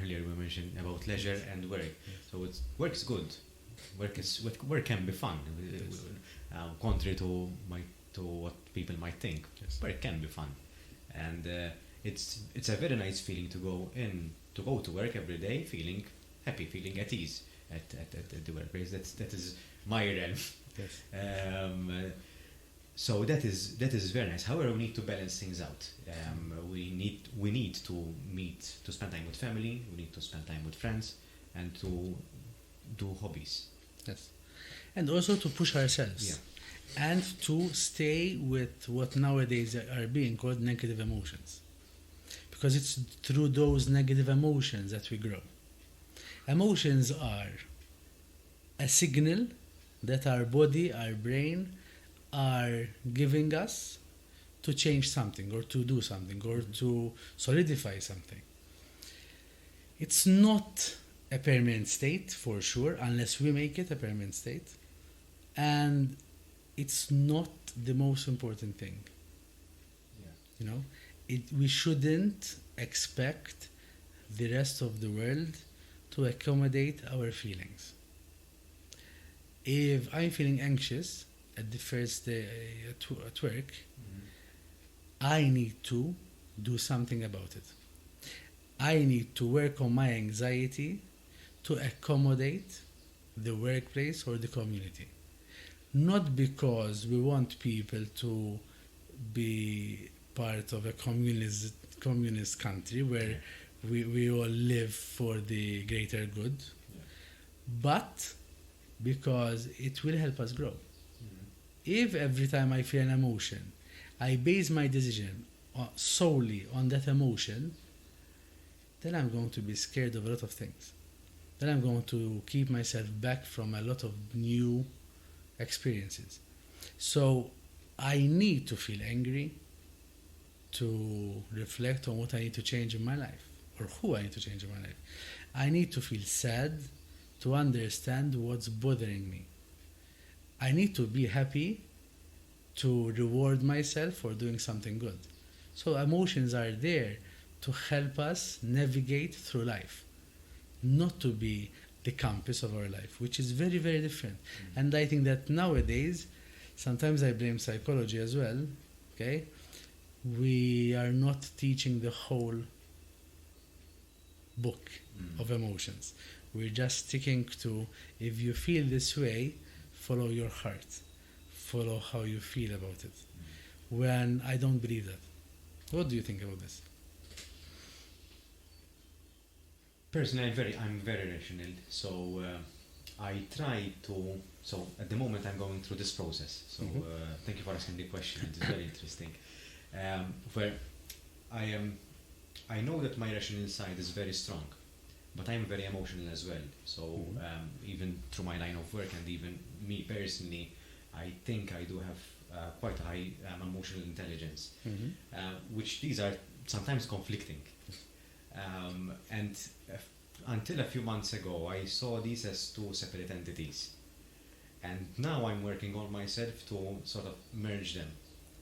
earlier we mentioned about leisure and work. So work is good. Work can be fun. Contrary to what people might think, work can be fun, and it's a very nice feeling to go to work every day feeling happy, feeling at ease at the workplace. That is my realm. Yes. So that is very nice. However, we need to balance things out. We need to spend time with family. We need to spend time with friends, and to do hobbies. Yes. And also to push ourselves. Yeah. And to stay with what nowadays are being called negative emotions. Because it's through those negative emotions that we grow. Emotions are a signal that our body, our brain are giving us to change something or to do something or to solidify something. It's not a permanent state for sure, unless we make it a permanent state. And it's not the most important thing. Yeah. You know, we shouldn't expect the rest of the world to accommodate our feelings. If I'm feeling anxious at the first day at work, I need to do something about it. I need to work on my anxiety to accommodate the workplace or the community. Not because we want people to be part of a communist country where we all live for the greater good, but because it will help us grow. If every time I feel an emotion, I base my decision solely on that emotion, then I'm going to be scared of a lot of things. Then I'm going to keep myself back from a lot of new experiences. So I need to feel angry to reflect on what I need to change in my life or who I need to change in my life. I need to feel sad to understand what's bothering me. I need to be happy to reward myself for doing something good. So emotions are there to help us navigate through life, not to be the compass of our life, which is very, very different. And I think that nowadays, sometimes I blame psychology as well, okay? We are not teaching the whole book of emotions. We're just sticking to, if you feel this way, follow your heart. Follow how you feel about it. When I don't believe that. What do you think about this? Personally, I'm very rational, so I try to. So at the moment, I'm going through this process. So thank you for asking the question. It's very interesting. Where I know that my rational side is very strong, but I'm very emotional as well. So even through my line of work and even me personally, I think I do have quite a high emotional intelligence, which these are sometimes conflicting. And until a few months ago, I saw these as two separate entities. And now I'm working on myself to sort of merge them.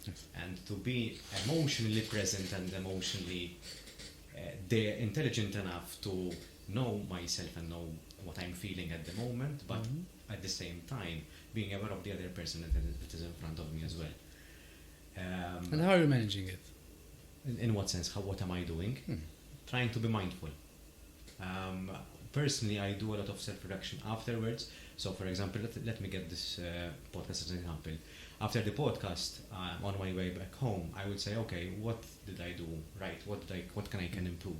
Yes. And to be emotionally present and emotionally they're intelligent enough to know myself and know what I'm feeling at the moment, but at the same time being aware of the other person that is in front of me as well. And how are you managing it? In what sense? What am I doing? Trying to be mindful. Personally, I do a lot of self-reflection afterwards. So, for example, let me get this podcast as an example. After the podcast, on my way back home, I would say, okay, what did I do right? What can I improve?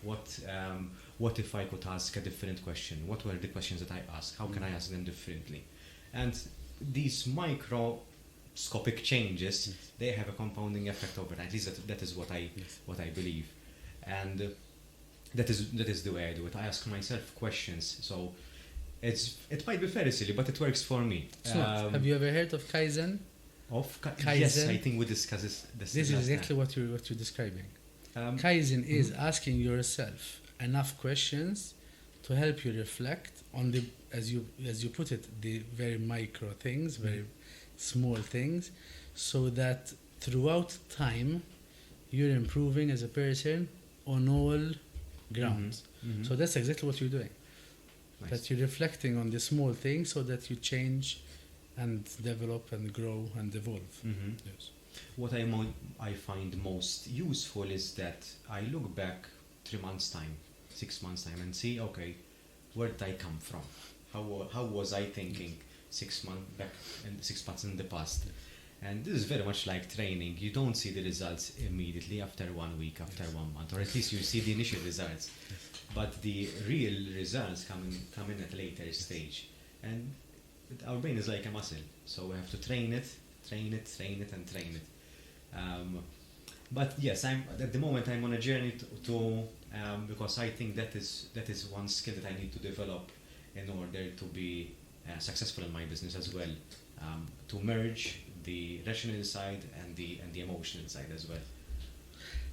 What if I could ask a different question? What were the questions that I asked? How can I ask them differently? And these microscopic changes, they have a compounding effect over time. At least that is what I believe. And that is the way I do it. I ask myself questions. So it might be very silly, but it works for me. Have you ever heard of Kaizen? Kaizen? Yes, I think we discussed this. This is exactly what you're describing. Kaizen is asking yourself enough questions to help you reflect on the, as you put it, the very micro things, very small things, so that throughout time you're improving as a person on all grounds. Mhm. So that's exactly what you're doing. Nice. That you're reflecting on the small things so that you change and develop and grow and evolve. Mhm. Yes. What I find most useful is that I look back 3 months time, 6 months time, and see, okay, where did I come from? How was I thinking 6 months back and 6 months in the past? And this is very much like training. You don't see the results immediately after 1 week, after 1 month, or at least you see the initial results. But the real results come in at a later stage. And our brain is like a muscle, so we have to train it, and train it. But yes, at the moment I'm on a journey to because I think that is one skill that I need to develop in order to be successful in my business as well. To merge the rational side and the emotional side as well.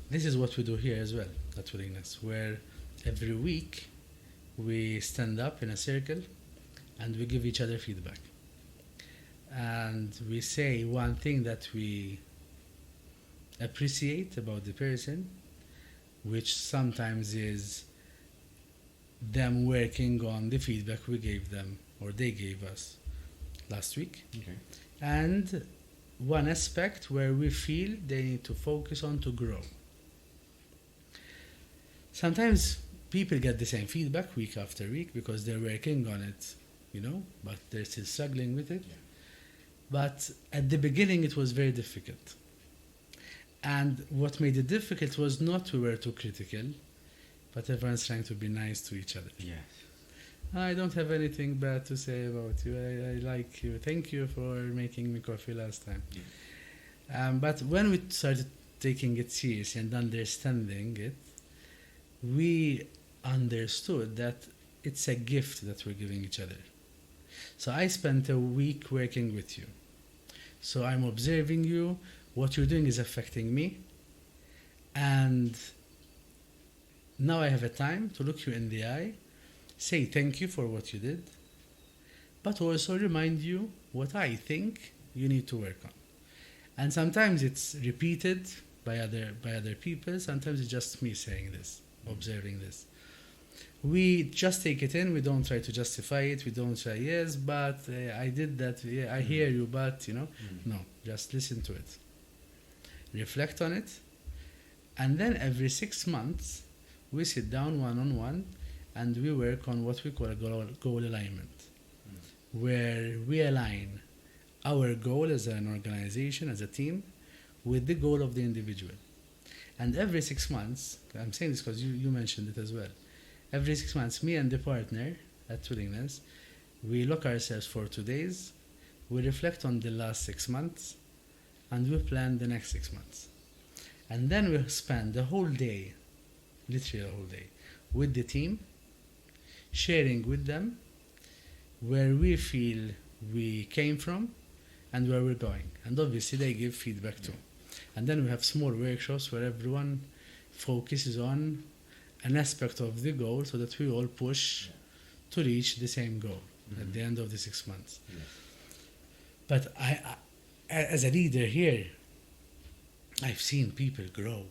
This is what we do here as well at Willingness, where every week we stand up in a circle and we give each other feedback. And we say one thing that we appreciate about the person, which sometimes is them working on the feedback we gave them or they gave us last week. Okay. And one aspect where we feel they need to focus on to grow. Sometimes people get the same feedback week after week because they're working on it, but they're still struggling with it. Yeah. But at the beginning it was very difficult. And what made it difficult was not we were too critical, but everyone's trying to be nice to each other. Yeah. I don't have anything bad to say about you. I like you. Thank you for making me coffee last time. Yeah. But when we started taking it seriously and understanding it, we understood that it's a gift that we're giving each other. So I spent a week working with you. So I'm observing you. What you're doing is affecting me. And now I have a time to look you in the eye, say thank you for what you did, but also remind you what I think you need to work on. And sometimes it's repeated by other people, sometimes it's just me saying this, observing this. We just take it in, we don't try to justify it, we don't say, yes, but I did that, yeah, I hear you, but, no, just listen to it. Reflect on it, and then every 6 months, we sit down one-on-one and we work on what we call a goal alignment, where we align our goal as an organization, as a team, with the goal of the individual. And every 6 months, I'm saying this because you mentioned it as well, every 6 months, me and the partner at Willingness, we look ourselves for 2 days, we reflect on the last 6 months, and we plan the next 6 months. And then we spend the whole day, literally the whole day, with the team, sharing with them where we feel we came from and where we're going. And obviously they give feedback too. And then we have small workshops where everyone focuses on an aspect of the goal so that we all push to reach the same goal at the end of the 6 months. Yeah. But I, as a leader here, I've seen people grow.